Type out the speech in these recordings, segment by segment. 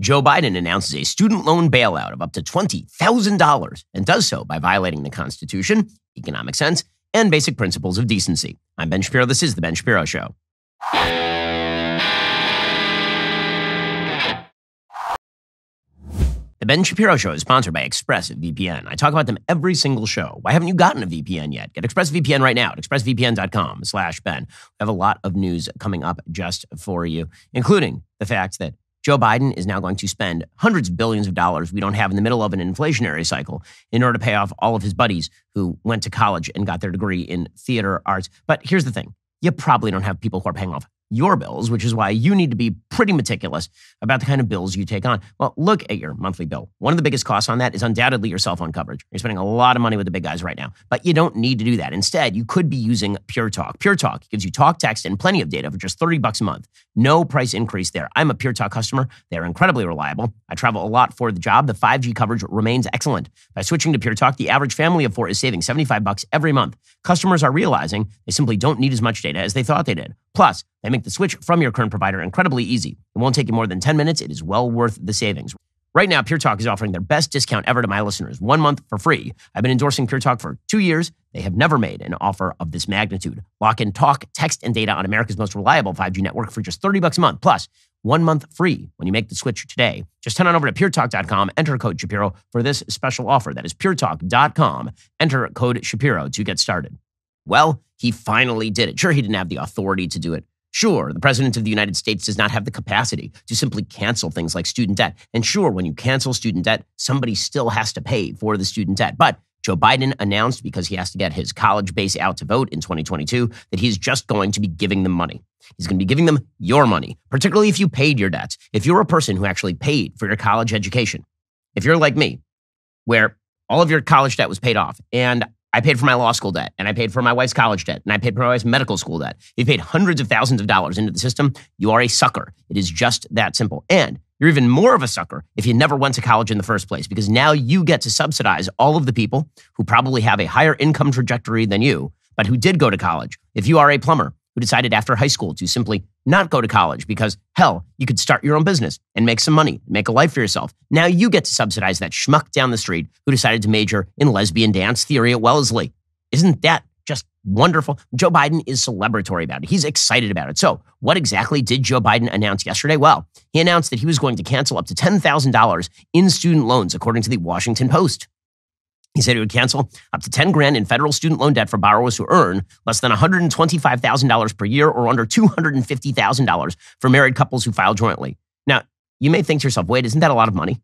Joe Biden announces a student loan bailout of up to $20,000 and does so by violating the Constitution, economic sense, and basic principles of decency. I'm Ben Shapiro. This is The Ben Shapiro Show. The Ben Shapiro Show is sponsored by ExpressVPN. I talk about them every single show. Why haven't you gotten a VPN yet? Get ExpressVPN right now at expressvpn.com/Ben. We have a lot of news coming up just for you, including the fact that Joe Biden is now going to spend hundreds of billions of dollars we don't have in the middle of an inflationary cycle in order to pay off all of his buddies who went to college and got their degree in theater arts. But here's the thing. You probably don't have people who are paying off your bills, which is why you need to be pretty meticulous about the kind of bills you take on. Well, look at your monthly bill. One of the biggest costs on that is undoubtedly your cell phone coverage. You're spending a lot of money with the big guys right now, but you don't need to do that. Instead, you could be using Pure Talk. Pure Talk gives you talk, text, and plenty of data for just $30 a month. No price increase there. I'm a Pure Talk customer. They're incredibly reliable. I travel a lot for the job. The 5G coverage remains excellent. By switching to Pure Talk, the average family of four is saving $75 every month. Customers are realizing they simply don't need as much data as they thought they did. Plus, they make the switch from your current provider incredibly easy. It won't take you more than 10 minutes. It is well worth the savings. Right now, Pure Talk is offering their best discount ever to my listeners, 1 month for free. I've been endorsing Pure Talk for 2 years. They have never made an offer of this magnitude. Lock in talk, text, and data on America's most reliable 5G network for just $30 a month, plus 1 month free when you make the switch today. Just head on over to puretalk.com, enter code Shapiro for this special offer. That is puretalk.com. Enter code Shapiro to get started. Well, he finally did it. Sure, he didn't have the authority to do it. Sure, the president of the United States does not have the capacity to simply cancel things like student debt. And sure, when you cancel student debt, somebody still has to pay for the student debt. But Joe Biden announced, because he has to get his college base out to vote in 2022, that he's just going to be giving them money. He's going to be giving them your money, particularly if you paid your debts. If you're a person who actually paid for your college education, if you're like me, where all of your college debt was paid off, and I paid for my law school debt, and I paid for my wife's college debt, and I paid for my wife's medical school debt. You paid hundreds of thousands of dollars into the system. You are a sucker. It is just that simple. And you're even more of a sucker if you never went to college in the first place, because now you get to subsidize all of the people who probably have a higher income trajectory than you, but who did go to college. If you are a plumber who decided after high school to simply not go to college because, hell, you could start your own business and make some money, make a life for yourself. Now you get to subsidize that schmuck down the street who decided to major in lesbian dance theory at Wellesley. Isn't that just wonderful? Joe Biden is celebratory about it. He's excited about it. So what exactly did Joe Biden announce yesterday? Well, he announced that he was going to cancel up to $10,000 in student loans, according to the Washington Post. He said he would cancel up to $10,000 in federal student loan debt for borrowers who earn less than $125,000 per year or under $250,000 for married couples who file jointly. Now, you may think to yourself, wait, isn't that a lot of money?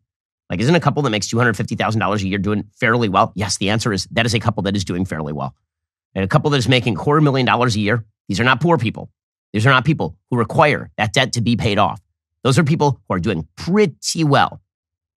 Like, isn't a couple that makes $250,000 a year doing fairly well? Yes, the answer is that is a couple that is doing fairly well. And a couple that is making $250,000 a year, these are not poor people. These are not people who require that debt to be paid off. Those are people who are doing pretty well.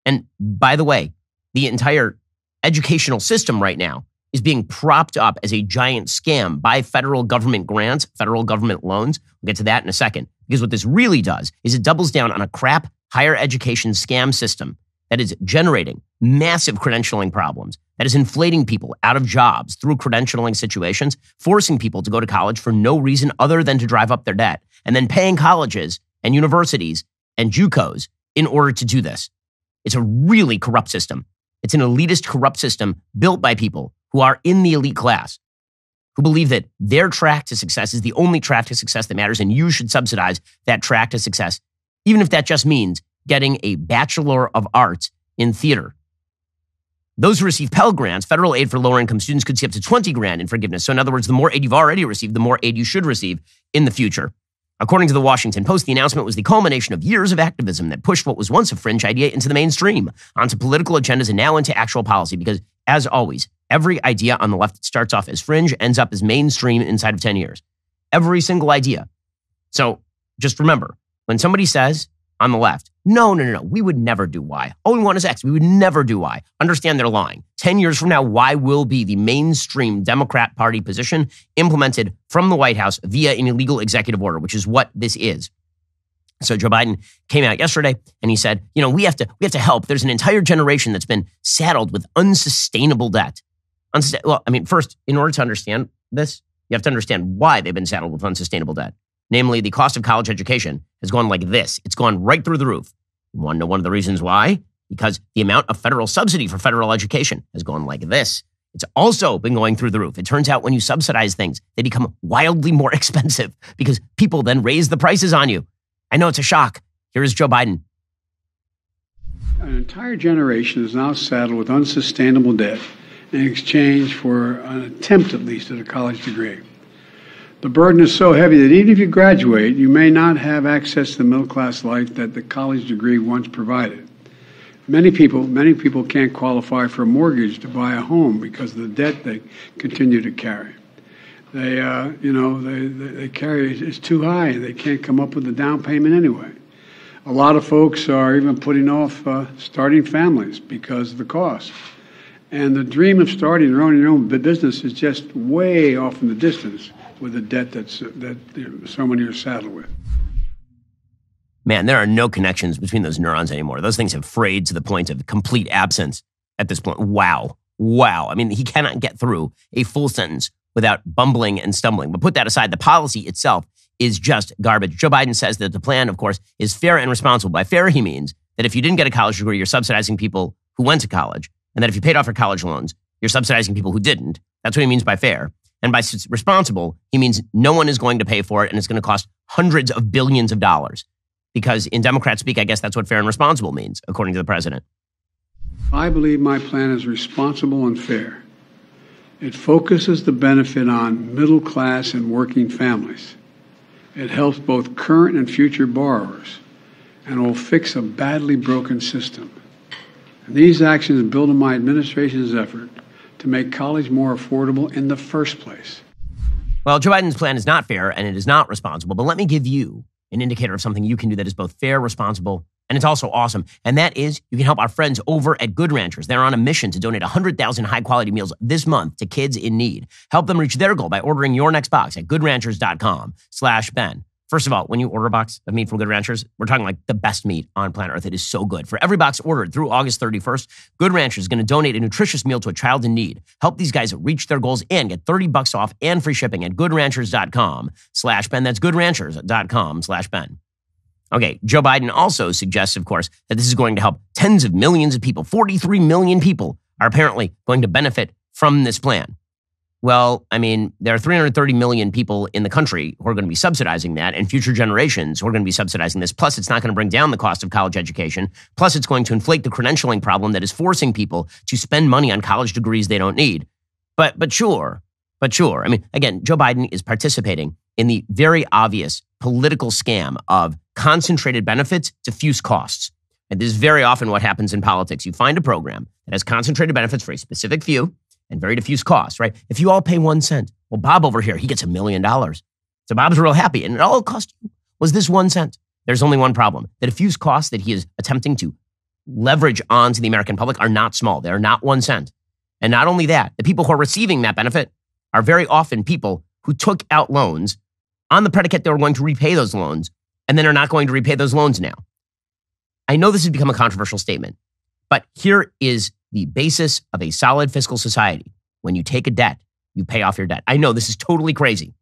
And by the way, the entire educational system right now is being propped up as a giant scam by federal government grants, federal government loans. We'll get to that in a second. Because what this really does is it doubles down on a crap higher education scam system that is generating massive credentialing problems, that is inflating people out of jobs through credentialing situations, forcing people to go to college for no reason other than to drive up their debt, and then paying colleges and universities and JUCOs in order to do this. It's a really corrupt system. It's an elitist, corrupt system built by people who are in the elite class, who believe that their track to success is the only track to success that matters, and you should subsidize that track to success, even if that just means getting a Bachelor of Arts in theater. Those who receive Pell Grants, federal aid for lower-income students, could see up to $20,000 in forgiveness. So in other words, the more aid you've already received, the more aid you should receive in the future. According to the Washington Post, the announcement was the culmination of years of activism that pushed what was once a fringe idea into the mainstream, onto political agendas, and now into actual policy. Because, as always, every idea on the left starts off as fringe, ends up as mainstream inside of 10 years. Every single idea. So just remember, when somebody says on the left, no, we would never do Y. All we want is X. We would never do Y. Understand they're lying. 10 years from now, Y will be the mainstream Democrat Party position implemented from the White House via an illegal executive order, which is what this is. So Joe Biden came out yesterday and he said, we have to help. There's an entire generation that's been saddled with unsustainable debt. First, in order to understand this, you have to understand why they've been saddled with unsustainable debt. Namely, the cost of college education has gone like this. It's gone right through the roof. You want to know one of the reasons why? Because the amount of federal subsidy for federal education has gone like this. It's also been going through the roof. It turns out when you subsidize things, they become wildly more expensive because people then raise the prices on you. I know it's a shock. Here is Joe Biden. An entire generation is now saddled with unsustainable debt in exchange for an attempt, at least, at a college degree. The burden is so heavy that even if you graduate, you may not have access to the middle-class life that the college degree once provided. Many people can't qualify for a mortgage to buy a home because of the debt they continue to carry. They carry it's too high. They can't come up with the down payment anyway. A lot of folks are even putting off starting families because of the cost. And the dream of starting their own business is just way off in the distance with the debt that so many are saddled with. Man, there are no connections between those neurons anymore. Those things have frayed to the point of complete absence at this point. Wow. I mean, he cannot get through a full sentence without bumbling and stumbling. But put that aside, the policy itself is just garbage. Joe Biden says that the plan, of course, is fair and responsible. By fair, he means that if you didn't get a college degree, you're subsidizing people who went to college. And that if you paid off your college loans, you're subsidizing people who didn't. That's what he means by fair. And by responsible, he means no one is going to pay for it, and it's going to cost hundreds of billions of dollars. Because in Democrat speak, I guess that's what fair and responsible means, according to the president. I believe my plan is responsible and fair. It focuses the benefit on middle class and working families. It helps both current and future borrowers, and will fix a badly broken system. And these actions build on my administration's effort to make college more affordable in the first place. Well, Joe Biden's plan is not fair and it is not responsible, but let me give you an indicator of something you can do that is both fair, responsible, and it's also awesome. And that is you can help our friends over at Good Ranchers. They're on a mission to donate 100,000 high-quality meals this month to kids in need. Help them reach their goal by ordering your next box at goodranchers.com/Ben. First of all, when you order a box of meat from Good Ranchers, we're talking like the best meat on planet Earth. It is so good. For every box ordered through August 31st, Good Ranchers is going to donate a nutritious meal to a child in need. Help these guys reach their goals and get $30 off and free shipping at goodranchers.com/Ben. That's goodranchers.com/Ben. Okay, Joe Biden also suggests, of course, that this is going to help tens of millions of people. 43 million people are apparently going to benefit from this plan. Well, I mean, there are 330 million people in the country who are going to be subsidizing that, and future generations who are going to be subsidizing this. Plus, it's not going to bring down the cost of college education. Plus, it's going to inflate the credentialing problem that is forcing people to spend money on college degrees they don't need. But sure. I mean, again, Joe Biden is participating in the very obvious political scam of concentrated benefits, diffuse costs. And this is very often what happens in politics. You find a program that has concentrated benefits for a specific few and very diffuse costs, right? If you all pay 1 cent, well, Bob over here, he gets $1 million. So Bob's real happy. And all it cost you was this 1 cent. There's only one problem. The diffuse costs that he is attempting to leverage onto the American public are not small. They're not 1 cent. And not only that, the people who are receiving that benefit are very often people who took out loans on the predicate they were going to repay those loans and then are not going to repay those loans now. I know this has become a controversial statement, but here is the basis of a solid fiscal society. When you take a debt, you pay off your debt. I know this is totally crazy.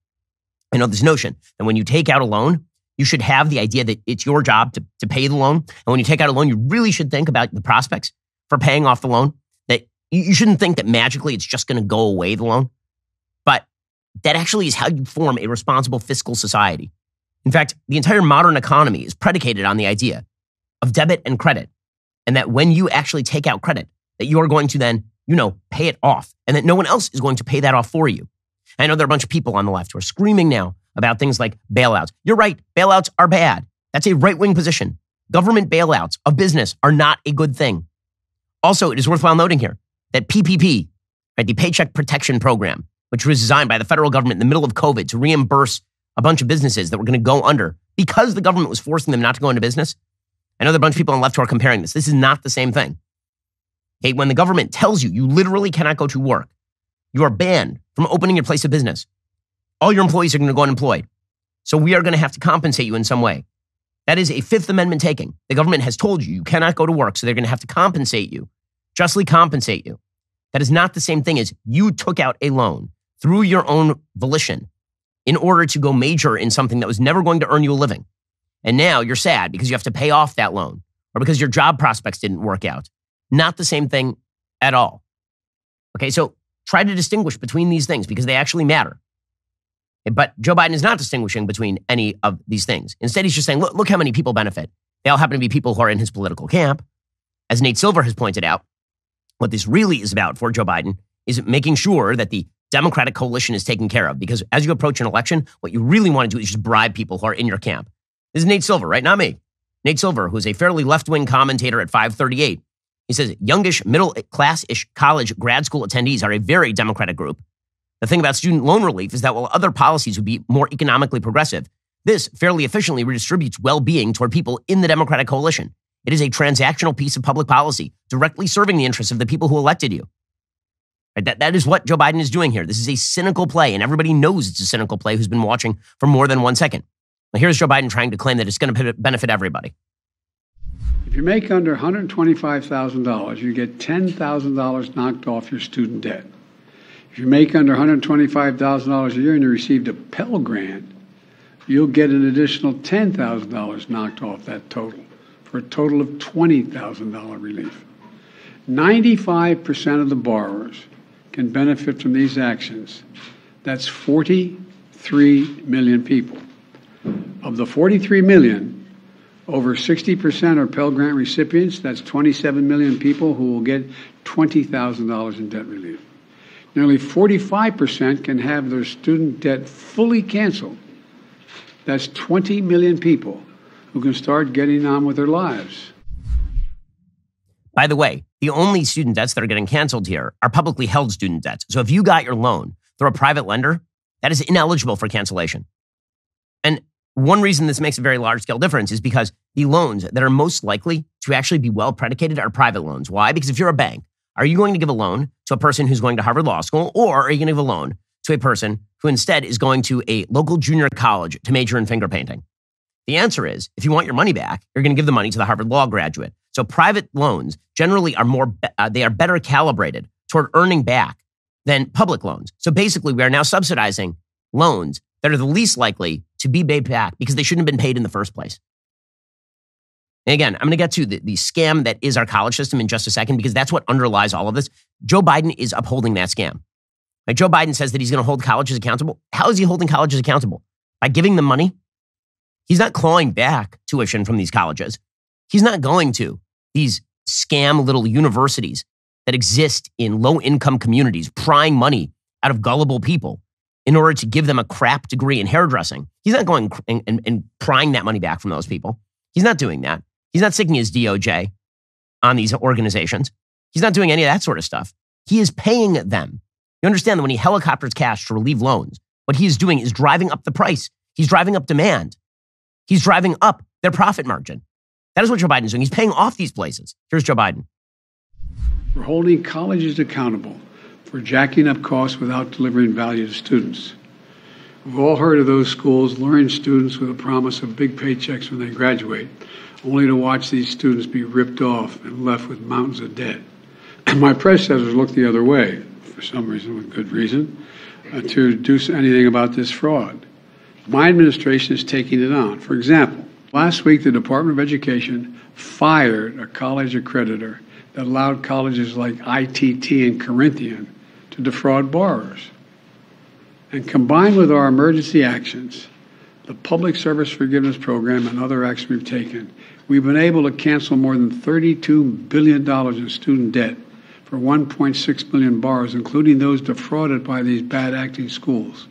I know this notion that when you take out a loan, you should have the idea that it's your job to pay the loan. And when you take out a loan, you really should think about the prospects for paying off the loan. That you shouldn't think that magically it's just going to go away, the loan. But that actually is how you form a responsible fiscal society. In fact, the entire modern economy is predicated on the idea of debit and credit. And that when you actually take out credit, that you are going to then, pay it off, and that no one else is going to pay that off for you. I know there are a bunch of people on the left who are screaming now about things like bailouts. You're right, bailouts are bad. That's a right-wing position. Government bailouts of business are not a good thing. Also, it is worthwhile noting here that PPP, right, the Paycheck Protection Program, which was designed by the federal government in the middle of COVID to reimburse a bunch of businesses that were going to go under because the government was forcing them not to go into business. I know there are a bunch of people on the left who are comparing this. This is not the same thing. Okay, when the government tells you you literally cannot go to work, you are banned from opening your place of business. All your employees are going to go unemployed. So we are going to have to compensate you in some way. That is a Fifth Amendment taking. The government has told you you cannot go to work, so they're going to have to compensate you, justly compensate you. That is not the same thing as you took out a loan through your own volition in order to go major in something that was never going to earn you a living. And now you're sad because you have to pay off that loan, or because your job prospects didn't work out. Not the same thing at all. Okay, so try to distinguish between these things because they actually matter. But Joe Biden is not distinguishing between any of these things. Instead, he's just saying, look how many people benefit. They all happen to be people who are in his political camp. As Nate Silver has pointed out, what this really is about for Joe Biden is making sure that the Democratic coalition is taken care of. Because as you approach an election, what you really want to do is just bribe people who are in your camp. This is Nate Silver, right? Not me. Nate Silver, who is a fairly left-wing commentator at 538. He says, youngish, middle-class-ish college grad school attendees are a very Democratic group. The thing about student loan relief is that while other policies would be more economically progressive, this fairly efficiently redistributes well-being toward people in the Democratic coalition. It is a transactional piece of public policy, directly serving the interests of the people who elected you. Right? That is what Joe Biden is doing here. This is a cynical play, and everybody knows it's a cynical play who's been watching for more than 1 second. Now, here's Joe Biden trying to claim that it's going to benefit everybody. If you make under $125,000, you get $10,000 knocked off your student debt. If you make under $125,000 a year and you received a Pell Grant, you'll get an additional $10,000 knocked off that total, for a total of $20,000 relief. 95% of the borrowers can benefit from these actions. That's 43 million people. Of the 43 million, over 60% are Pell Grant recipients. That's 27 million people who will get $20,000 in debt relief. Nearly 45% can have their student debt fully canceled. That's 20 million people who can start getting on with their lives. By the way, the only student debts that are getting canceled here are publicly held student debts. So if you got your loan through a private lender, that is ineligible for cancellation. And one reason this makes a very large-scale difference is because the loans that are most likely to actually be well predicated are private loans. Why? Because if you're a bank, are you going to give a loan to a person who's going to Harvard Law School, or are you going to give a loan to a person who instead is going to a local junior college to major in finger painting? The answer is, if you want your money back, you're going to give the money to the Harvard Law graduate. So private loans generally are they are better calibrated toward earning back than public loans. So basically, we are now subsidizing loans that are the least likely to be paid back because they shouldn't have been paid in the first place. And again, I'm going to get to the scam that is our college system in just a second, because that's what underlies all of this. Joe Biden is upholding that scam. Like, Joe Biden says that he's going to hold colleges accountable. How is he holding colleges accountable? By giving them money? He's not clawing back tuition from these colleges. He's not going to these scam little universities that exist in low-income communities, prying money out of gullible people in order to give them a crap degree in hairdressing. He's not going and prying that money back from those people. He's not doing that. He's not sticking his DOJ on these organizations. He's not doing any of that sort of stuff. He is paying them. You understand that when he helicopters cash to relieve loans, what he is doing is driving up the price. He's driving up demand. He's driving up their profit margin. That is what Joe Biden is doing. He's paying off these places. Here's Joe Biden. We're holding colleges accountable for jacking up costs without delivering value to students. We've all heard of those schools luring students with a promise of big paychecks when they graduate, only to watch these students be ripped off and left with mountains of debt. And my predecessors looked the other way, for some reason, with good reason, to do anything about this fraud. My administration is taking it on. For example, last week the Department of Education fired a college accreditor that allowed colleges like ITT and Corinthian to defraud borrowers. And combined with our emergency actions, the Public Service Forgiveness Program and other actions we've taken, we've been able to cancel more than $32 billion in student debt for 1.6 million borrowers, including those defrauded by these bad acting schools.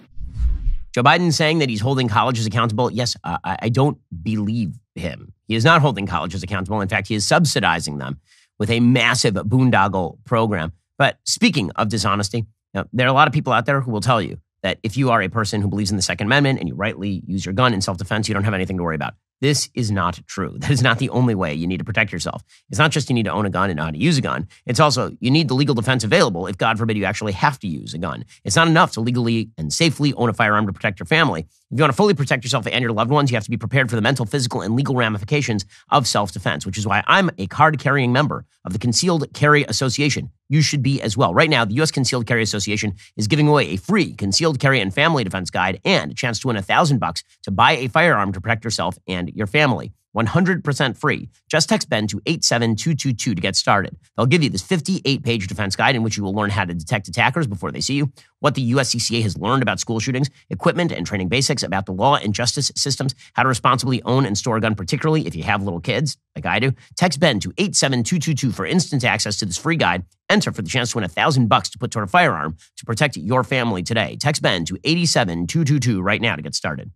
Joe Biden saying that he's holding colleges accountable. Yes, I don't believe him. He is not holding colleges accountable. In fact, he is subsidizing them with a massive boondoggle program. But speaking of dishonesty, there are a lot of people out there who will tell you that if you are a person who believes in the Second Amendment and you rightly use your gun in self-defense, you don't have anything to worry about. This is not true. That is not the only way you need to protect yourself. It's not just you need to own a gun and know how to use a gun. It's also you need the legal defense available if, God forbid, you actually have to use a gun. It's not enough to legally and safely own a firearm to protect your family. If you want to fully protect yourself and your loved ones, you have to be prepared for the mental, physical, and legal ramifications of self-defense, which is why I'm a card-carrying member of the Concealed Carry Association. You should be as well. Right now, the U.S. Concealed Carry Association is giving away a free concealed carry and family defense guide and a chance to win $1,000 to buy a firearm to protect yourself and your family. 100% free. Just text BEN to 87222 to get started. They'll give you this 58-page defense guide in which you will learn how to detect attackers before they see you, what the USCCA has learned about school shootings, equipment and training basics about the law and justice systems, how to responsibly own and store a gun, particularly if you have little kids, like I do. Text BEN to 87222 for instant access to this free guide. Enter for the chance to win $1,000 to put toward a firearm to protect your family today. Text BEN to 87222 right now to get started.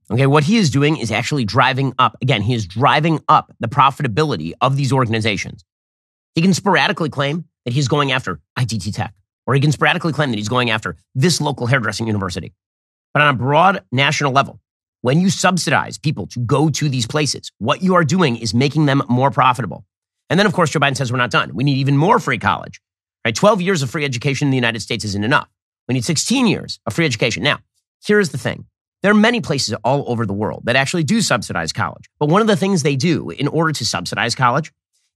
Okay, what he is doing is actually driving up. Again, he is driving up the profitability of these organizations. He can sporadically claim that he's going after ITT Tech, or he can sporadically claim that he's going after this local hairdressing university. But on a broad national level, when you subsidize people to go to these places, what you are doing is making them more profitable. And then, of course, Joe Biden says we're not done. We need even more free college. Right? 12 years of free education in the United States isn't enough. We need 16 years of free education. Now, here's the thing. There are many places all over the world that actually do subsidize college. But one of the things they do in order to subsidize college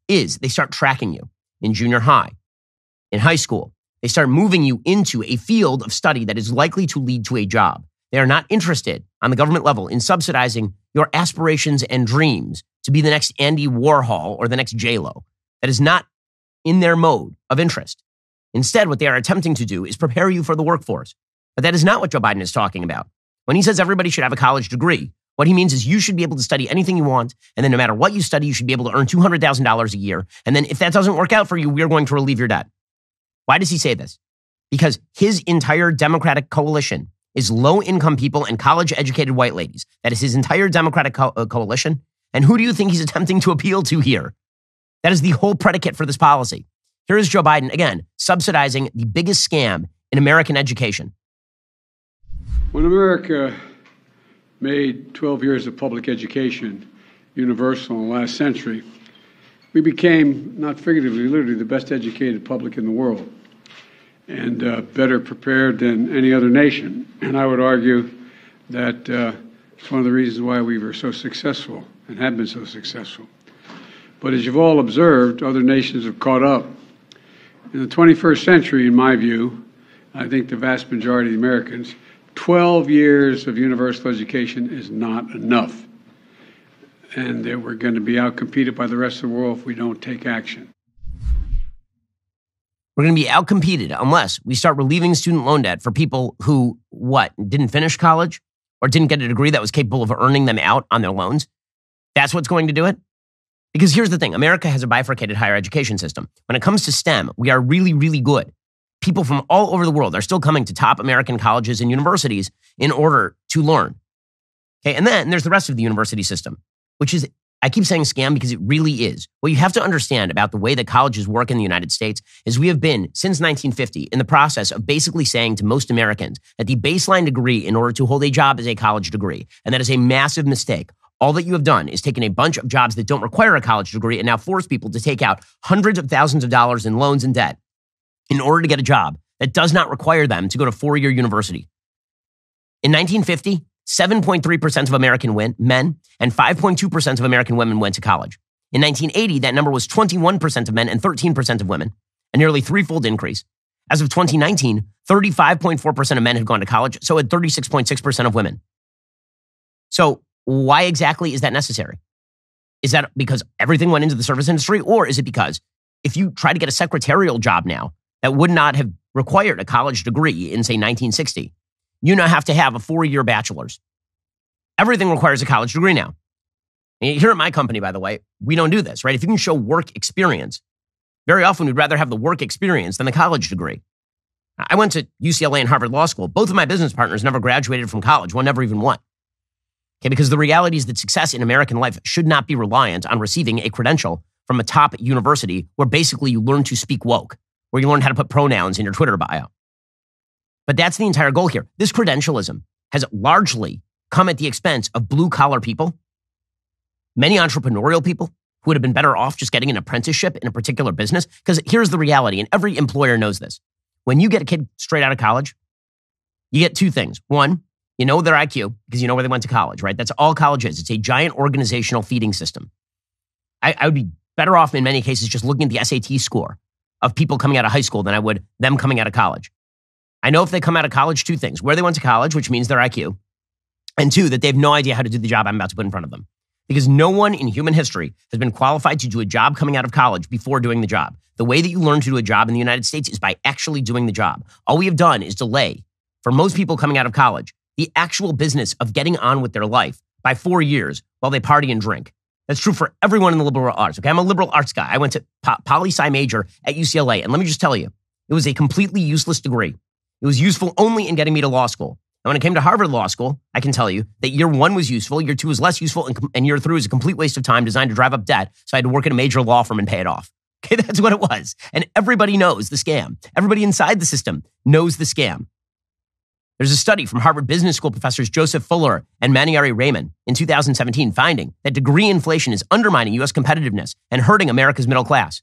is they start tracking you in junior high, in high school. They start moving you into a field of study that is likely to lead to a job. They are not interested on the government level in subsidizing your aspirations and dreams to be the next Andy Warhol or the next J-Lo. That is not in their mode of interest. Instead, what they are attempting to do is prepare you for the workforce. But that is not what Joe Biden is talking about. When he says everybody should have a college degree, what he means is you should be able to study anything you want, and then no matter what you study, you should be able to earn $200,000 a year. And then if that doesn't work out for you, we're going to relieve your debt. Why does he say this? Because his entire Democratic coalition is low-income people and college-educated white ladies. That is his entire Democratic coalition. And who do you think he's attempting to appeal to here? That is the whole predicate for this policy. Here is Joe Biden, again, subsidizing the biggest scam in American education. When America made 12 years of public education universal in the last century, we became, not figuratively, literally, the best educated public in the world and better prepared than any other nation. And I would argue that it's one of the reasons why we were so successful and have been so successful. But as you've all observed, other nations have caught up. In the 21st century, in my view, I think the vast majority of the Americans, 12 years of universal education is not enough. And that we're going to be outcompeted by the rest of the world if we don't take action. We're going to be outcompeted unless we start relieving student loan debt for people who, didn't finish college or didn't get a degree that was capable of earning them out on their loans. That's what's going to do it. Because here's the thing. America has a bifurcated higher education system. When it comes to STEM, we are really, really good. People from all over the world are still coming to top American colleges and universities in order to learn. Okay, and then there's the rest of the university system, which is, I keep saying scam because it really is. What you have to understand about the way that colleges work in the United States is we have been, since 1950, in the process of basically saying to most Americans that the baseline degree in order to hold a job is a college degree. And that is a massive mistake. All that you have done is taken a bunch of jobs that don't require a college degree and now force people to take out hundreds of thousands of dollars in loans and debt in order to get a job that does not require them to go to four-year university. In 1950, 7.3% of American men and 5.2% of American women went to college. In 1980, that number was 21% of men and 13% of women, a nearly threefold increase. As of 2019, 35.4% of men had gone to college, so had 36.6% of women. So why exactly is that necessary? Is that because everything went into the service industry, or is it because if you try to get a secretarial job now, that would not have required a college degree in, say, 1960. You now have to have a 4-year bachelor's. Everything requires a college degree now. And here at my company, by the way, we don't do this, right? If you can show work experience, very often we'd rather have the work experience than the college degree. I went to UCLA and Harvard Law School. Both of my business partners never graduated from college. One never even won. Okay, because the reality is that success in American life should not be reliant on receiving a credential from a top university where basically you learn to speak woke, where you learn how to put pronouns in your Twitter bio. But that's the entire goal here. This credentialism has largely come at the expense of blue-collar people, many entrepreneurial people who would have been better off just getting an apprenticeship in a particular business. Because here's the reality, and every employer knows this. When you get a kid straight out of college, you get two things. One, you know their IQ because you know where they went to college, right? That's all college is. It's a giant organizational feeding system. I would be better off in many cases just looking at the SAT score of people coming out of high school than I would them coming out of college. I know if they come out of college, two things. Where they went to college, which means their IQ. And two, that they have no idea how to do the job I'm about to put in front of them. Because no one in human history has been qualified to do a job coming out of college before doing the job. The way that you learn to do a job in the United States is by actually doing the job. All we have done is delay, for most people coming out of college, the actual business of getting on with their life by 4 years while they party and drink. That's true for everyone in the liberal arts. Okay, I'm a liberal arts guy. I went to poli-sci major at UCLA, and let me just tell you, it was a completely useless degree. It was useful only in getting me to law school. And when it came to Harvard Law School, I can tell you that year 1 was useful, year 2 was less useful, and year 3 was a complete waste of time designed to drive up debt, so I had to work at a major law firm and pay it off. Okay, that's what it was. And everybody knows the scam. Everybody inside the system knows the scam. There's a study from Harvard Business School professors Joseph Fuller and Maniari Raymond in 2017 finding that degree inflation is undermining U.S. competitiveness and hurting America's middle class.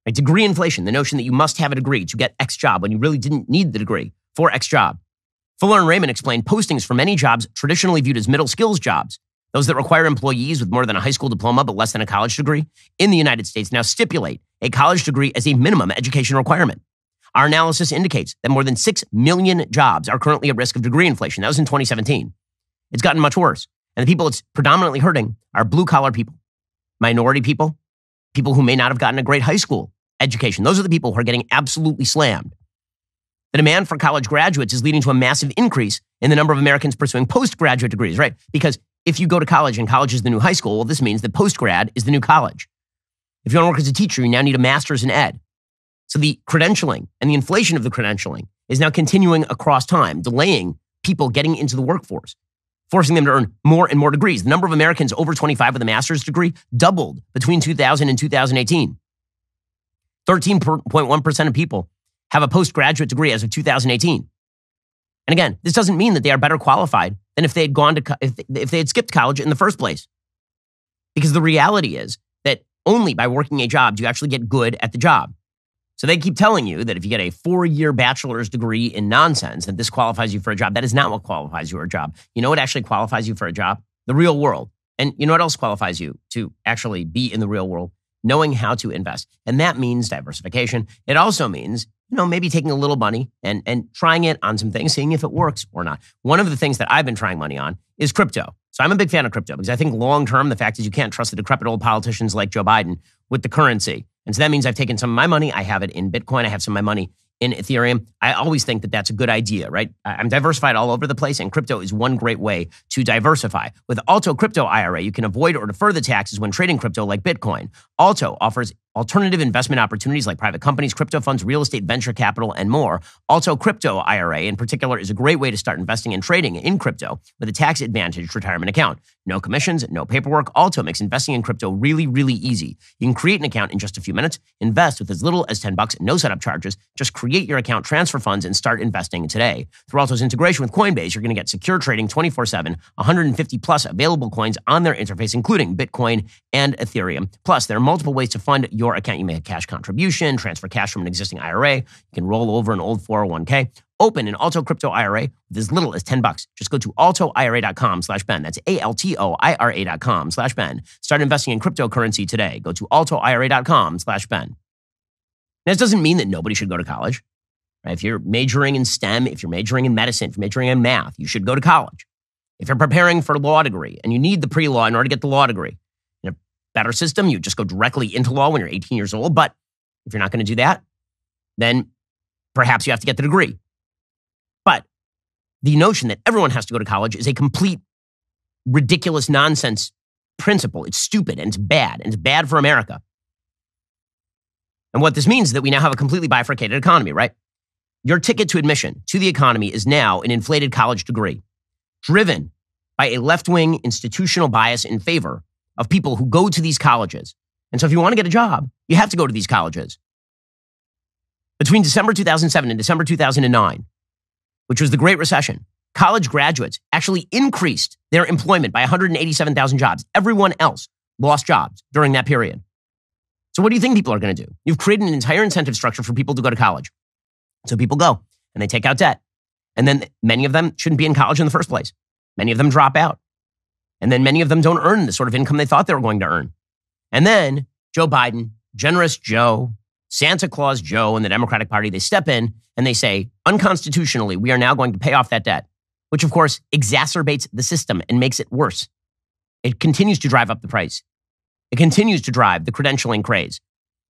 Right? Degree inflation, the notion that you must have a degree to get X job when you really didn't need the degree for X job. Fuller and Raymond explained postings for many jobs traditionally viewed as middle skills jobs, those that require employees with more than a high school diploma but less than a college degree, in the United States now stipulate a college degree as a minimum education requirement. Our analysis indicates that more than 6 million jobs are currently at risk of degree inflation. That was in 2017. It's gotten much worse. And the people it's predominantly hurting are blue-collar people, minority people, people who may not have gotten a great high school education. Those are the people who are getting absolutely slammed. The demand for college graduates is leading to a massive increase in the number of Americans pursuing postgraduate degrees, right? Because if you go to college and college is the new high school, well, this means that postgrad is the new college. If you want to work as a teacher, you now need a master's in ed. So the credentialing and the inflation of the credentialing is now continuing across time, delaying people getting into the workforce, forcing them to earn more and more degrees. The number of Americans over 25 with a master's degree doubled between 2000 and 2018. 13.1% of people have a postgraduate degree as of 2018. And again, this doesn't mean that they are better qualified than if they had gone to if they had skipped college in the first place. Because the reality is that only by working a job do you actually get good at the job. So they keep telling you that if you get a 4-year bachelor's degree in nonsense, that this qualifies you for a job. That is not what qualifies you for a job. You know what actually qualifies you for a job? The real world. And you know what else qualifies you to actually be in the real world? Knowing how to invest. And that means diversification. It also means, maybe taking a little money and trying it on some things, seeing if it works or not. One of the things that I've been trying money on is crypto. So I'm a big fan of crypto because I think long-term, the fact is you can't trust the decrepit old politicians like Joe Biden with the currency. And so that means I've taken some of my money. I have it in Bitcoin. I have some of my money in Ethereum. I always think that that's a good idea, right? I'm diversified all over the place, and crypto is one great way to diversify. With Alto Crypto IRA, you can avoid or defer the taxes when trading crypto like Bitcoin. Alto offers alternative investment opportunities like private companies, crypto funds, real estate, venture capital, and more. Alto Crypto IRA, in particular, is a great way to start investing and trading in crypto with a tax-advantaged retirement account. No commissions, no paperwork. Alto makes investing in crypto really, really easy. You can create an account in just a few minutes, invest with as little as $10, no setup charges. Just create your account, transfer funds, and start investing today. Through Alto's integration with Coinbase, you're going to get secure trading 24/7, 150 plus available coins on their interface, including Bitcoin and Ethereum. Plus, there are multiple ways to fund your account. You make a cash contribution, transfer cash from an existing IRA. You can roll over an old 401k. Open an Alto Crypto IRA with as little as $10. Just go to altoira.com/Ben. That's ALTOIRA.com/Ben. Start investing in cryptocurrency today. Go to altoira.com/Ben. Now, this doesn't mean that nobody should go to college. Right? If you're majoring in STEM, if you're majoring in medicine, if you're majoring in math, you should go to college. If you're preparing for a law degree and you need the pre-law in order to get the law degree, in a better system, you just go directly into law when you're 18 years old. But if you're not going to do that, then perhaps you have to get the degree. But the notion that everyone has to go to college is a complete, ridiculous nonsense principle. It's stupid and it's bad. And it's bad for America. And what this means is that we now have a completely bifurcated economy, right? Your ticket to admission to the economy is now an inflated college degree, driven by a left-wing institutional bias in favor of people who go to these colleges. And so if you want to get a job, you have to go to these colleges. Between December 2007 and December 2009, which was the Great Recession, college graduates actually increased their employment by 187,000 jobs. Everyone else lost jobs during that period. So what do you think people are going to do? You've created an entire incentive structure for people to go to college. So people go and they take out debt. And then many of them shouldn't be in college in the first place. Many of them drop out. And then many of them don't earn the sort of income they thought they were going to earn. And then Joe Biden, generous Joe, Santa Claus Joe and the Democratic Party, they step in and they say, unconstitutionally, we are now going to pay off that debt, which of course exacerbates the system and makes it worse. It continues to drive up the price. It continues to drive the credentialing craze.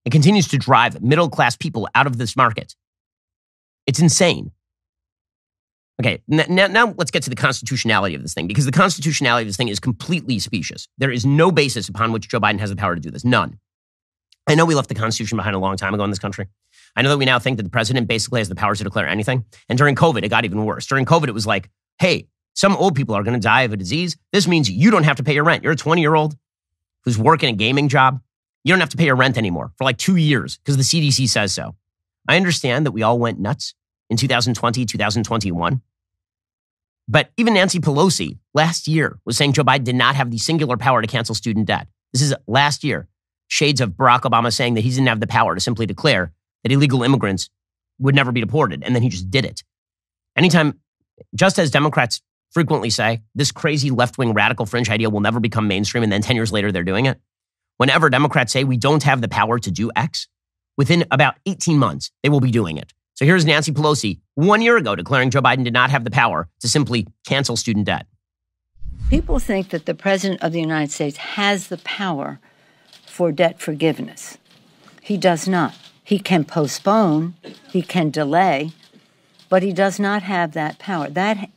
It continues to drive middle-class people out of this market. It's insane. Okay, now let's get to the constitutionality of this thing, because the constitutionality of this thing is completely specious. There is no basis upon which Joe Biden has the power to do this. None. I know we left the Constitution behind a long time ago in this country. I know that we now think that the president basically has the power to declare anything. And during COVID, it got even worse. During COVID, it was like, hey, some old people are going to die of a disease. This means you don't have to pay your rent. You're a 20-year-old who's working a gaming job. You don't have to pay your rent anymore for like 2 years because the CDC says so. I understand that we all went nuts in 2020, 2021. But even Nancy Pelosi last year was saying Joe Biden did not have the singular power to cancel student debt. This is last year. Shades of Barack Obama saying that he didn't have the power to simply declare that illegal immigrants would never be deported. And then he just did it. Anytime, just as Democrats frequently say, this crazy left-wing radical fringe idea will never become mainstream, and then 10 years later they're doing it. Whenever Democrats say we don't have the power to do X, within about 18 months, they will be doing it. So here's Nancy Pelosi 1 year ago declaring Joe Biden did not have the power to simply cancel student debt. People think that the President of the United States has the power for debt forgiveness. He does not. He can postpone, he can delay, but he does not have that power. That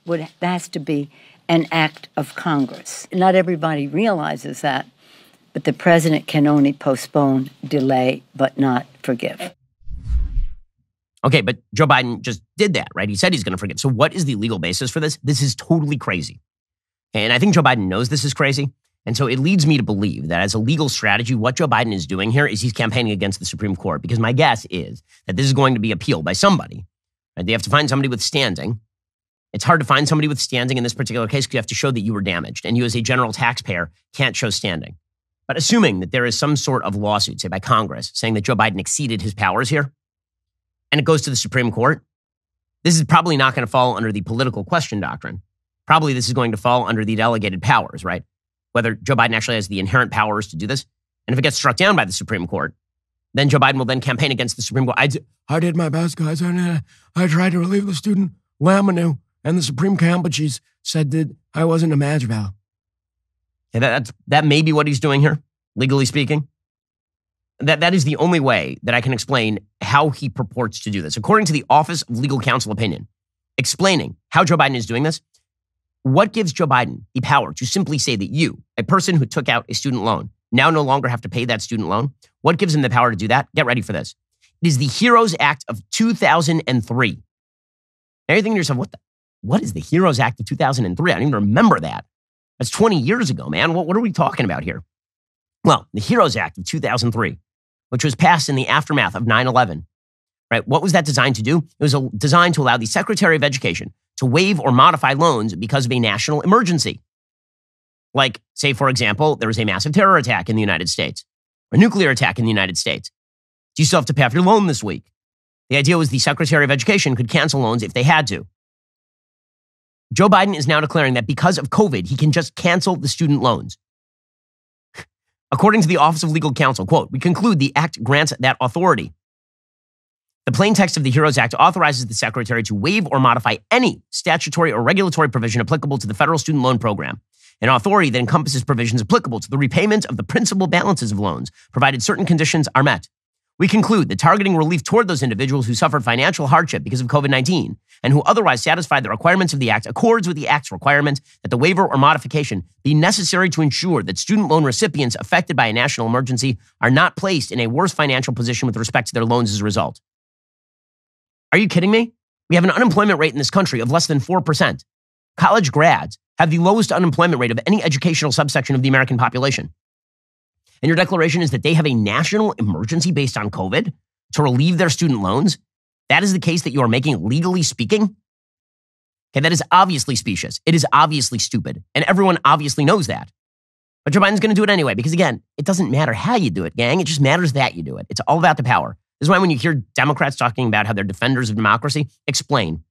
has to be an act of Congress. Not everybody realizes that, but the president can only postpone, delay, but not forgive. Okay, but Joe Biden just did that, right? He said he's going to forgive. So what is the legal basis for this? This is totally crazy. And I think Joe Biden knows this is crazy. And so it leads me to believe that as a legal strategy, what Joe Biden is doing here is he's campaigning against the Supreme Court, because my guess is that this is going to be appealed by somebody. Right? They have to find somebody with standing. It's hard to find somebody with standing in this particular case because you have to show that you were damaged. And you as a general taxpayer can't show standing. But assuming that there is some sort of lawsuit, say by Congress, saying that Joe Biden exceeded his powers here, and it goes to the Supreme Court, this is probably not going to fall under the political question doctrine. Probably this is going to fall under the delegated powers, right? Whether Joe Biden actually has the inherent powers to do this. And if it gets struck down by the Supreme Court, then Joe Biden will then campaign against the Supreme Court. I did my best, guys. I tried to relieve the student revenue, and the Supreme Court said that I wasn't a match valve. Yeah, that may be what he's doing here, legally speaking. That is the only way that I can explain how he purports to do this. According to the Office of Legal Counsel opinion, explaining how Joe Biden is doing this, what gives Joe Biden the power to simply say that you, a person who took out a student loan, now no longer have to pay that student loan? What gives him the power to do that? Get ready for this. It is the HEROES Act of 2003. Now you're thinking to yourself, what is the HEROES Act of 2003? I don't even remember that. That's 20 years ago, man. What are we talking about here? Well, the HEROES Act of 2003, which was passed in the aftermath of 9/11, right? What was that designed to do? It was designed to allow the Secretary of Education to waive or modify loans because of a national emergency. Like, say, for example, there was a massive terror attack in the United States, or a nuclear attack in the United States. Do you still have to pay off your loan this week? The idea was the Secretary of Education could cancel loans if they had to. Joe Biden is now declaring that because of COVID, he can just cancel the student loans. According to the Office of Legal Counsel, quote, we conclude the act grants that authority. The plain text of the HEROES Act authorizes the Secretary to waive or modify any statutory or regulatory provision applicable to the federal student loan program, an authority that encompasses provisions applicable to the repayment of the principal balances of loans, provided certain conditions are met. We conclude that targeting relief toward those individuals who suffered financial hardship because of COVID-19 and who otherwise satisfied the requirements of the Act accords with the Act's requirement that the waiver or modification be necessary to ensure that student loan recipients affected by a national emergency are not placed in a worse financial position with respect to their loans as a result. Are you kidding me? We have an unemployment rate in this country of less than 4%. College grads have the lowest unemployment rate of any educational subsection of the American population. And your declaration is that they have a national emergency based on COVID to relieve their student loans? That is the case that you are making legally speaking? Okay, that is obviously specious. It is obviously stupid. And everyone obviously knows that. But Joe Biden's going to do it anyway because, again, it doesn't matter how you do it, gang. It just matters that you do it. It's all about the power. This is why when you hear Democrats talking about how they're defenders of democracy, explain.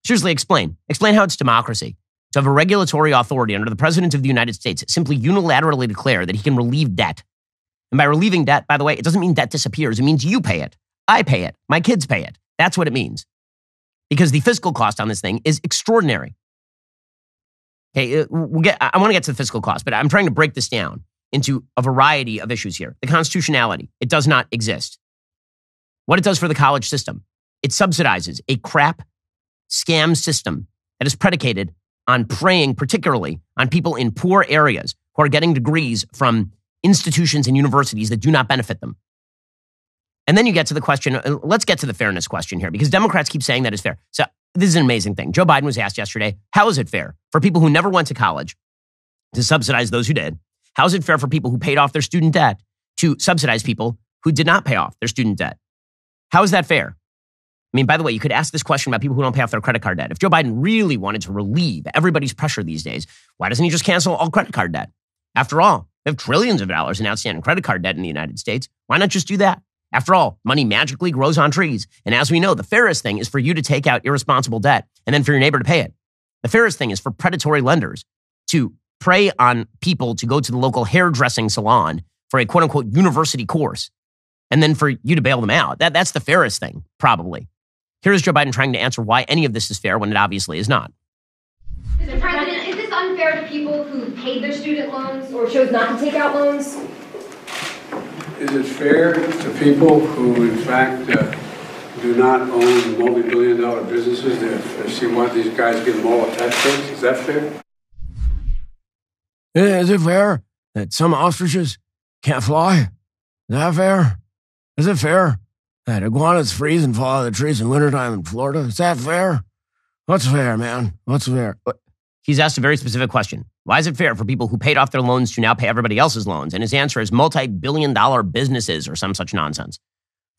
Seriously, explain. Explain how it's democracy to have a regulatory authority under the President of the United States simply unilaterally declare that he can relieve debt. And by relieving debt, by the way, it doesn't mean debt disappears. It means you pay it. I pay it. My kids pay it. That's what it means. Because the fiscal cost on this thing is extraordinary. Okay, I want to get to the fiscal cost, but I'm trying to break this down into a variety of issues here. The constitutionality, it does not exist. What it does for the college system, it subsidizes a crap scam system that is predicated on preying particularly on people in poor areas who are getting degrees from institutions and universities that do not benefit them. And then you get to the question, let's get to the fairness question here, because Democrats keep saying that it's fair. So this is an amazing thing. Joe Biden was asked yesterday, how is it fair for people who never went to college to subsidize those who did? How is it fair for people who paid off their student debt to subsidize people who did not pay off their student debt? How is that fair? I mean, by the way, you could ask this question about people who don't pay off their credit card debt. If Joe Biden really wanted to relieve everybody's pressure these days, why doesn't he just cancel all credit card debt? After all, we have trillions of dollars in outstanding credit card debt in the United States. Why not just do that? After all, money magically grows on trees. And as we know, the fairest thing is for you to take out irresponsible debt and then for your neighbor to pay it. The fairest thing is for predatory lenders to prey on people to go to the local hairdressing salon for a quote unquote university course and then for you to bail them out. That's the fairest thing, probably. Here is Joe Biden trying to answer why any of this is fair when it obviously is not. Mr. President, is this unfair to people who paid their student loans or chose not to take out loans? Is it fair to people who, in fact, do not own multi-billion-dollar businesses? They see why these guys get them all at tax breaks. Is that fair? Is it fair that some ostriches can't fly? Is that fair? Is it fair that iguanas freeze and fall out of the trees in wintertime in Florida? Is that fair? What's fair, man? What's fair? He's asked a very specific question. Why is it fair for people who paid off their loans to now pay everybody else's loans? And his answer is multi-billion-dollar businesses or some such nonsense.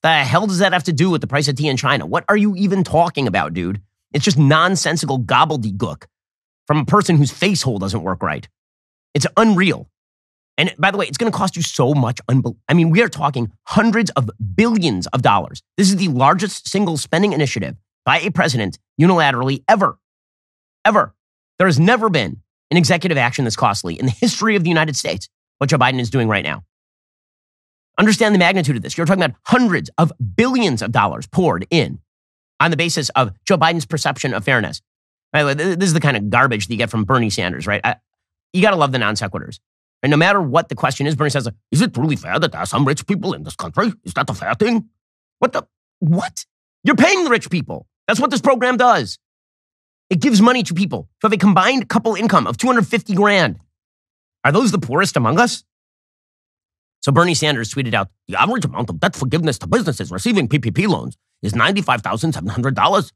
The hell does that have to do with the price of tea in China? What are you even talking about, dude? It's just nonsensical gobbledygook from a person whose face hole doesn't work right. It's unreal. And by the way, it's going to cost you so much. We are talking hundreds of billions of dollars. This is the largest single spending initiative by a president unilaterally ever. There has never been an executive action this costly in the history of the United States, what Joe Biden is doing right now. Understand the magnitude of this. You're talking about hundreds of billions of dollars poured in on the basis of Joe Biden's perception of fairness. By the way, this is the kind of garbage that you get from Bernie Sanders, right? You got to love the non sequiturs. And no matter what the question is, Bernie says, is it truly fair that there are some rich people in this country? Is that a fair thing? What? You're paying the rich people. That's what this program does. It gives money to people who have a combined couple income of $250,000. Are those the poorest among us? So Bernie Sanders tweeted out, the average amount of debt forgiveness to businesses receiving PPP loans is $95,700.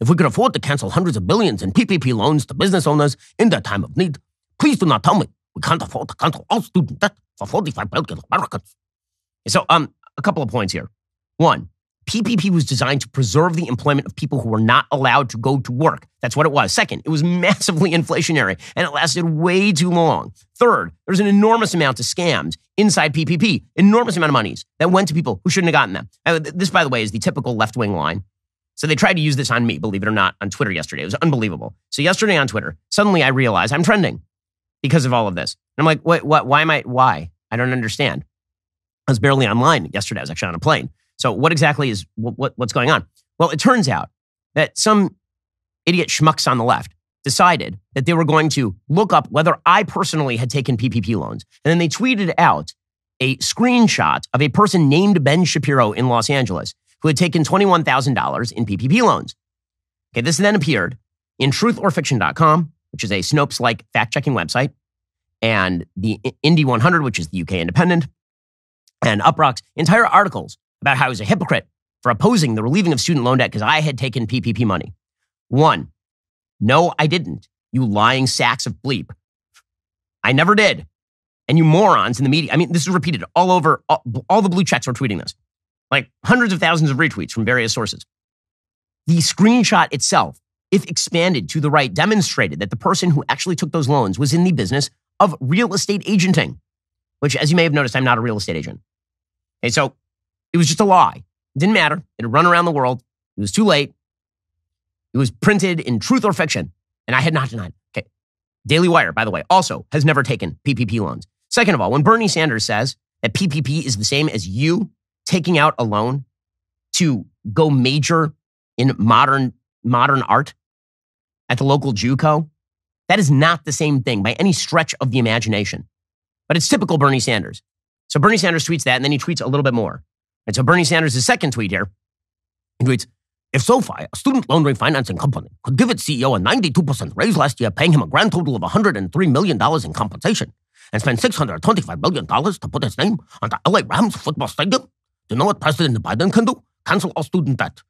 If we could afford to cancel hundreds of billions in PPP loans to business owners in their time of need, please do not tell me we can't afford to cancel all student debt for 45 billion Americans. So a couple of points here. One, PPP was designed to preserve the employment of people who were not allowed to go to work. That's what it was. Second, it was massively inflationary, and it lasted way too long. Third, there's an enormous amount of scams inside PPP, enormous amount of monies that went to people who shouldn't have gotten them. This, by the way, is the typical left-wing line. So they tried to use this on me, believe it or not, on Twitter yesterday. It was unbelievable. So yesterday on Twitter, suddenly I realized I'm trending because of all of this. And I'm like, what? Why? I don't understand. I was barely online yesterday. I was actually on a plane. So what exactly is, what's going on? Well, it turns out that some idiot schmucks on the left decided that they were going to look up whether I personally had taken PPP loans. And then they tweeted out a screenshot of a person named Ben Shapiro in Los Angeles who had taken $21,000 in PPP loans. Okay, this then appeared in truthaurfiction.com, which is a Snopes-like fact-checking website, and the Indy 100, which is the UK Independent, and Uprock's entire articles about how I was a hypocrite for opposing the relieving of student loan debt because I had taken PPP money. One, no, I didn't. You lying sacks of bleep. I never did. And you morons in the media. I mean, this is repeated all over. All the blue checks are tweeting this. Like hundreds of thousands of retweets from various sources. The screenshot itself, if expanded to the right, demonstrated that the person who actually took those loans was in the business of real estate agenting, which, as you may have noticed, I'm not a real estate agent. Okay, so it was just a lie. It didn't matter. It had run around the world. It was too late. It was printed in Truth or Fiction, and I had not denied it. Okay. Daily Wire, by the way, also has never taken PPP loans. Second of all, when Bernie Sanders says that PPP is the same as you taking out a loan to go major in modern art at the local JUCO, That is not the same thing by any stretch of the imagination. But it's typical Bernie Sanders. So Bernie Sanders tweets that, and then he tweets a little bit more. And so Bernie Sanders' second tweet here, he tweets, if SoFi, a student loan refinancing company, could give its CEO a 92% raise last year, paying him a grand total of $103 million in compensation, and spend $625 million to put his name on the LA Rams football stadium, do you know what President Biden can do? Cancel all student debt.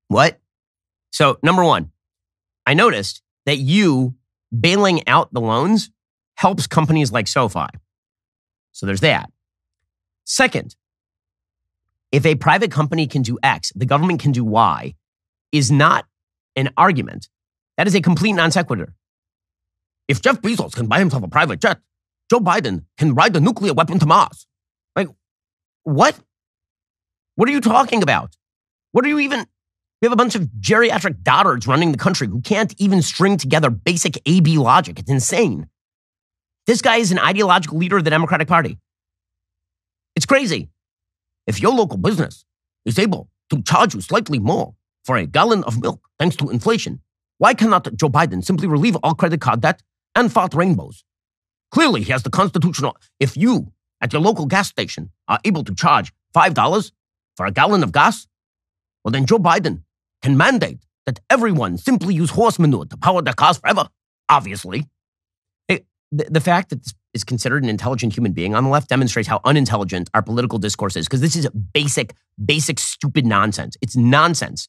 What? So, number one, I noticed that you bailing out the loans helps companies like SoFi. So there's that. Second, if a private company can do X, the government can do Y, is not an argument. That is a complete non sequitur. If Jeff Bezos can buy himself a private jet, Joe Biden can ride the nuclear weapon to Mars. Like, what? What are you talking about? What are you even... We have a bunch of geriatric dotards running the country who can't even string together basic AB logic. It's insane. This guy is an ideological leader of the Democratic Party. It's crazy. If your local business is able to charge you slightly more for a gallon of milk thanks to inflation, why cannot Joe Biden simply relieve all credit card debt and fart rainbows? Clearly, he has the constitutional... If you, at your local gas station, are able to charge $5 for a gallon of gas, well, then Joe Biden can mandate that everyone simply use horse manure to power their cars forever, obviously. The fact that this is considered an intelligent human being on the left demonstrates how unintelligent our political discourse is, because this is basic, stupid nonsense. It's nonsense.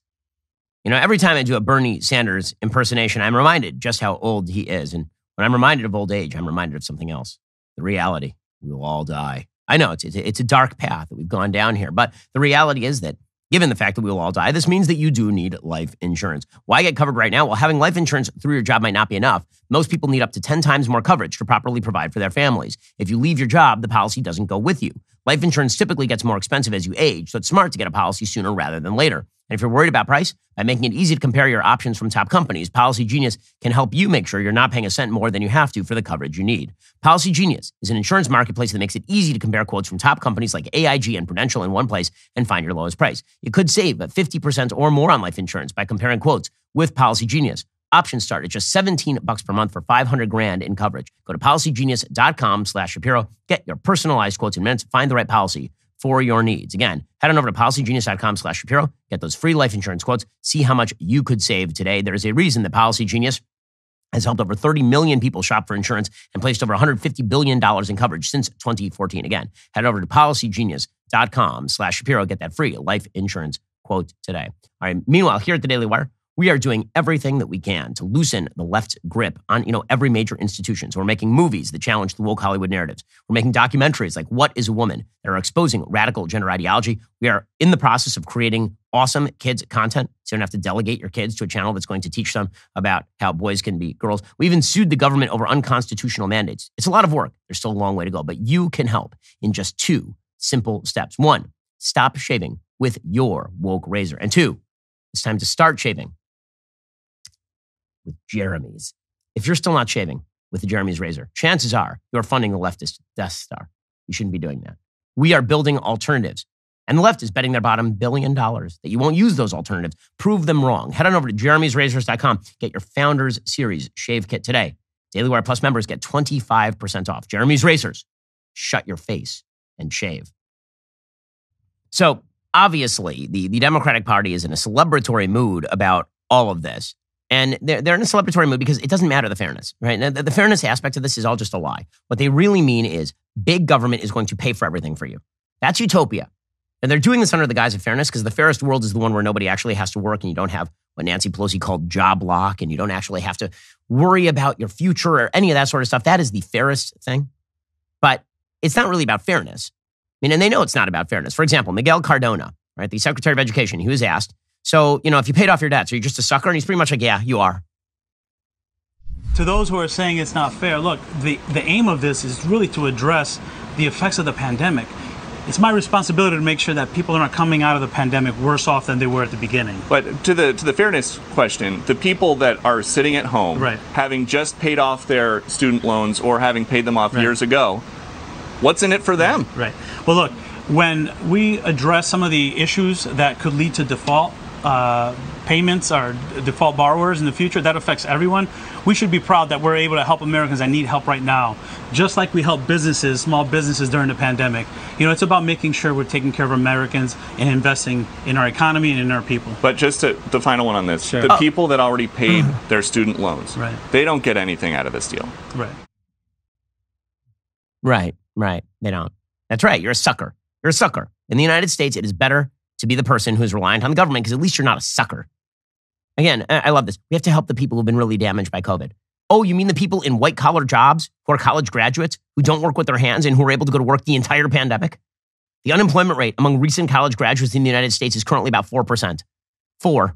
You know, every time I do a Bernie Sanders impersonation, I'm reminded just how old he is. And when I'm reminded of old age, I'm reminded of something else. The reality, we will all die. I know it's a dark path that we've gone down here, but the reality is that given the fact that we will all die, this means that you do need life insurance. Why get covered right now? Well, having life insurance through your job might not be enough. Most people need up to 10 times more coverage to properly provide for their families. If you leave your job, the policy doesn't go with you. Life insurance typically gets more expensive as you age, so it's smart to get a policy sooner rather than later. And if you're worried about price, by making it easy to compare your options from top companies, Policy Genius can help you make sure you're not paying a cent more than you have to for the coverage you need. Policy Genius is an insurance marketplace that makes it easy to compare quotes from top companies like AIG and Prudential in one place and find your lowest price. You could save 50% or more on life insurance by comparing quotes with Policy Genius. Options start at just $17 per month for $500,000 in coverage. Go to policygenius.com/Shapiro. Get your personalized quotes in minutes. Find the right policy for your needs. Again, head on over to policygenius.com/Shapiro. Get those free life insurance quotes. See how much you could save today. There is a reason that Policy Genius has helped over 30 million people shop for insurance and placed over $150 billion in coverage since 2014. Again, head over to policygenius.com/Shapiro. Get that free life insurance quote today. All right. Meanwhile, here at the Daily Wire, we are doing everything that we can to loosen the left's grip on, every major institution. So we're making movies that challenge the woke Hollywood narratives. We're making documentaries like What is a Woman that are exposing radical gender ideology. We are in the process of creating awesome kids content, so you don't have to delegate your kids to a channel that's going to teach them about how boys can be girls. We even sued the government over unconstitutional mandates. It's a lot of work. There's still a long way to go, but you can help in just 2 simple steps. 1, stop shaving with your woke razor. And 2, it's time to start shaving with Jeremy's. If you're still not shaving with the Jeremy's razor, chances are you're funding the leftist Death Star. You shouldn't be doing that. We are building alternatives. And the left is betting their bottom $1 billion that you won't use those alternatives. Prove them wrong. Head on over to jeremy'srazors.com. Get your Founders Series shave kit today. Daily Wire Plus members get 25% off. Jeremy's Razors. Shut your face and shave. So obviously, the Democratic Party is in a celebratory mood about all of this. And they're in a celebratory mood because it doesn't matter the fairness, right? Now, the fairness aspect of this is all just a lie. What they really mean is big government is going to pay for everything for you. That's utopia. And they're doing this under the guise of fairness because the fairest world is the one where nobody actually has to work and you don't have what Nancy Pelosi called job lock and you don't actually have to worry about your future or any of that sort of stuff. That is the fairest thing. But it's not really about fairness. I mean, and they know it's not about fairness. For example, Miguel Cardona, right, the Secretary of Education, he was asked, so, if you paid off your debts, are you just a sucker? And he's pretty much like, yeah, you are. To those who are saying it's not fair, look, the aim of this is really to address the effects of the pandemic. It's my responsibility to make sure that people are not coming out of the pandemic worse off than they were at the beginning. But to the fairness question, the people that are sitting at home, right, having just paid off their student loans or having paid them off years ago, what's in it for them? Right. Well, look, when we address some of the issues that could lead to default payments or default borrowers in the future, that affects everyone. We should be proud that we're able to help Americans that need help right now, just like we help businesses, small businesses during the pandemic. You know, it's about making sure we're taking care of Americans and investing in our economy and in our people. But just the final one on this, sure. The people that already paid their student loans, right. They don't get anything out of this deal. Right. They don't. That's right. You're a sucker. You're a sucker. In the United States, it is better to be the person who's reliant on the government because at least you're not a sucker. Again, I love this. We have to help the people who've been really damaged by COVID. Oh, you mean the people in white-collar jobs who are college graduates who don't work with their hands and who are able to go to work the entire pandemic? The unemployment rate among recent college graduates in the United States is currently about 4%. 4.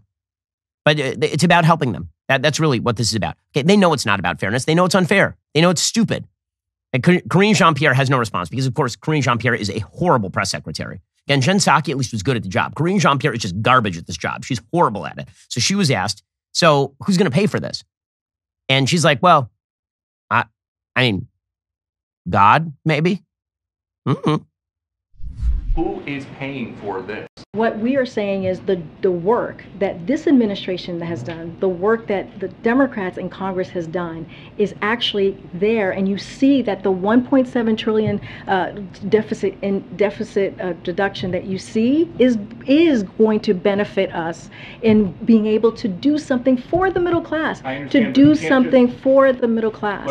But it's about helping them. That's really what this is about. Okay, they know it's not about fairness. They know it's unfair. They know it's stupid. And Karine Jean-Pierre has no response because, of course, Karine Jean-Pierre is a horrible press secretary. Again, Jen Psaki at least was good at the job. Karine Jean-Pierre is just garbage at this job. She's horrible at it. So she was asked, so who's going to pay for this? And she's like, well, I mean, God, maybe? Mm-mm. Who is paying for this? What we are saying is the work that this administration has done, the work that the Democrats in Congress has done is actually there. And you see that the 1.7 trillion deficit deduction that you see is going to benefit us in being able to do something for the middle class, to do something for the middle class.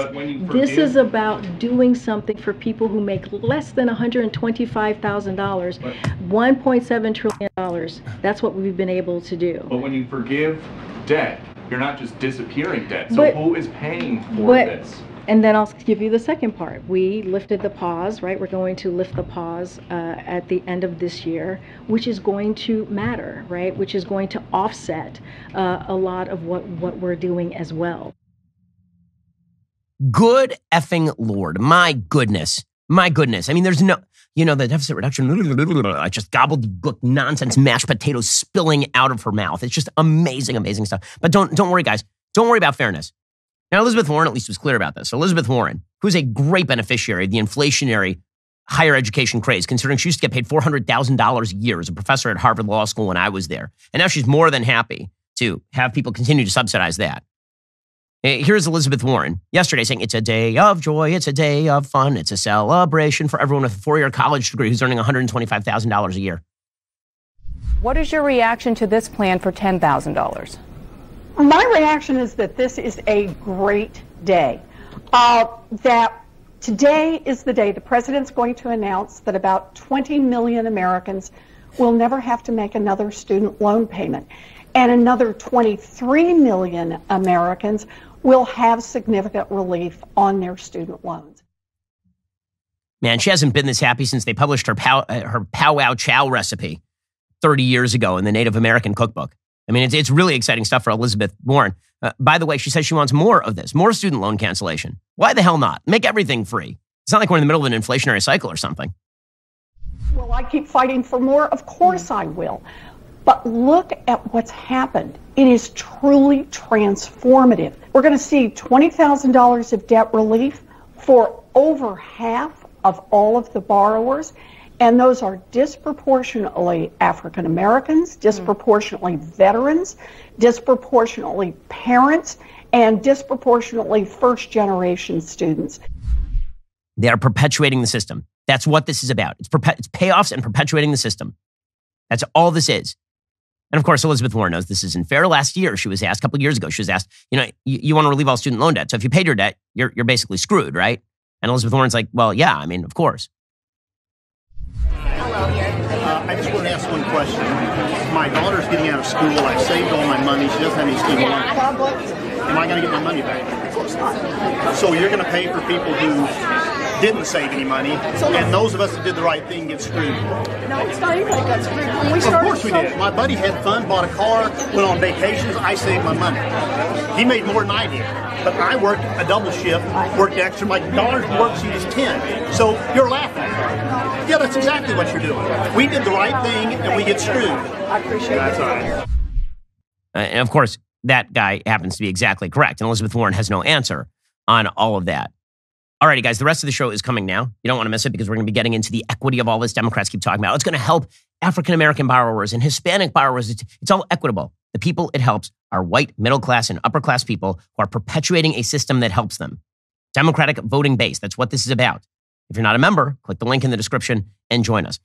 This is about doing something for people who make less than $125,000. $1.7 trillion. That's what we've been able to do. But when you forgive debt, you're not just disappearing debt. So who is paying for this? And then I'll give you the second part. We lifted the pause, right? We're going to lift the pause at the end of this year, which is going to matter, right? Which is going to offset a lot of what we're doing as well. Good effing Lord. My goodness. I mean, there's no... You know, the deficit reduction, just gobbledygook nonsense, mashed potatoes spilling out of her mouth. It's just amazing stuff. But don't worry, guys. Don't worry about fairness. Now, Elizabeth Warren at least was clear about this. So Elizabeth Warren, who's a great beneficiary of the inflationary higher education craze, considering she used to get paid $400,000 a year as a professor at Harvard Law School when I was there. And now she's more than happy to have people continue to subsidize that. Here's Elizabeth Warren yesterday saying, it's a day of joy, it's a day of fun, it's a celebration for everyone with a 4-year college degree who's earning $125,000 a year. What is your reaction to this plan for $10,000? My reaction is that this is a great day. That today is the day the president's going to announce that about 20 million Americans will never have to make another student loan payment. And another 23 million Americans will have significant relief on their student loans. Man, she hasn't been this happy since they published her powwow chow recipe 30 years ago in the Native American cookbook. I mean, it's really exciting stuff for Elizabeth Warren. By the way, she says she wants more of this, more student loan cancellation. Why the hell not? Make everything free. It's not like we're in the middle of an inflationary cycle or something. Will I keep fighting for more? Of course I will. But look at what's happened. It is truly transformative. We're going to see $20,000 of debt relief for over half of all of the borrowers. And those are disproportionately African Americans, disproportionately veterans, disproportionately parents, and disproportionately first-generation students. They are perpetuating the system. That's what this is about. It's payoffs and perpetuating the system. That's all this is. And of course, Elizabeth Warren knows this isn't fair. Last year, she was asked, a couple of years ago, she was asked, you want to relieve all student loan debt. So if you paid your debt, you're basically screwed, right? And Elizabeth Warren's like, well, yeah, I mean, of course. I just want to ask one question. My daughter's getting out of school. I've saved all my money. She doesn't have any student loans. Am I going to get my money back? Of course not. So you're going to pay for people who didn't save any money, and those of us that did the right thing get screwed. No, it's not anybody got screwed. When we started, of course we did. My buddy had fun, bought a car, went on vacations. I saved my money. He made more than I did. But I worked a double shift, worked extra. My daughter's worksheet is 10. So you're laughing. Yeah, that's exactly what you're doing. We did the right thing, and we get screwed. I appreciate that's it. all right. And of course, that guy happens to be exactly correct. And Elizabeth Warren has no answer on all of that. Alrighty, guys, the rest of the show is coming now. You don't want to miss it because we're going to be getting into the equity of all this Democrats keep talking about. It's going to help African-American borrowers and Hispanic borrowers. It's all equitable. The people it helps are white, middle-class, and upper-class people who are perpetuating a system that helps them. Democratic voting base. That's what this is about. If you're not a member, click the link in the description and join us.